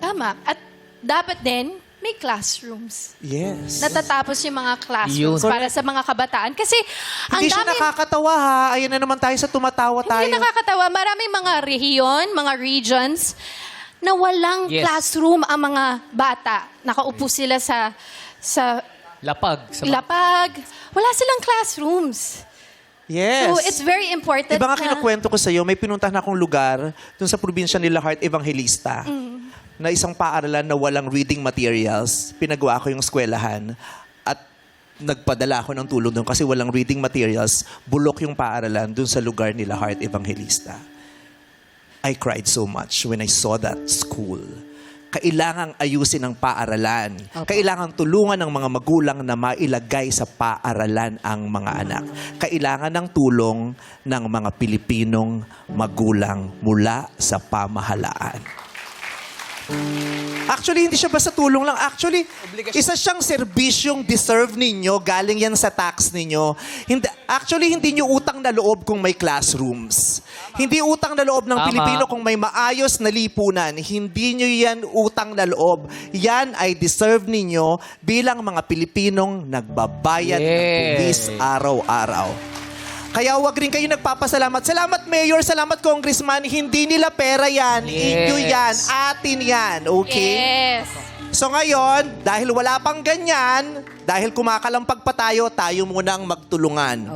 Tama. At dapat din, may classrooms. Yes. Natatapos yung mga classrooms Yun. para sa mga kabataan. Kasi ang Hindi siya dami... nakakatawa ha. Ayun na naman tayo sa tumatawa tayo. Hindi nakakatawa. Maraming mga rehiyon, mga regions, na walang Yes. classroom ang mga bata. Nakaupo sila sa Lapag. lapag. Wala silang classrooms. Yes. So, it's very important Iba nga na... kinukwento ko sa'yo, may pinuntahan akong lugar dun sa probinsya nila Heart Evangelista na isang paaralan na walang reading materials. Pinagawa ko yung eskwelahan at nagpadala ako ng tulong doon kasi walang reading materials. Bulok yung paaralan dun sa lugar nila Heart Evangelista. I cried so much when I saw that school. Kailangang ayusin ang paaralan. Kailangang tulungan ng mga magulang na mailagay sa paaralan ang mga anak. Kailangan ng tulong ng mga Pilipinong magulang mula sa pamahalaan. Actually, hindi siya basta tulong lang. Actually, isa siyang serbisyong deserve ninyo. Galing yan sa tax ninyo. Hindi nyo utang na loob kung may classrooms. Hindi utang na loob ng Tama. Pilipino kung may maayos na lipunan. Hindi nyo yan utang na loob. Yan ay deserve ninyo bilang mga Pilipinong nagbabayad ng pulis araw-araw. Kaya huwag rin kayo nagpapasalamat. Salamat, Mayor. Salamat, Congressman. Hindi nila pera yan. Inyo yan. Atin yan. Okay? Yes. So ngayon, dahil wala pang ganyan, dahil kumakalampag pa tayo, tayo munang magtulungan.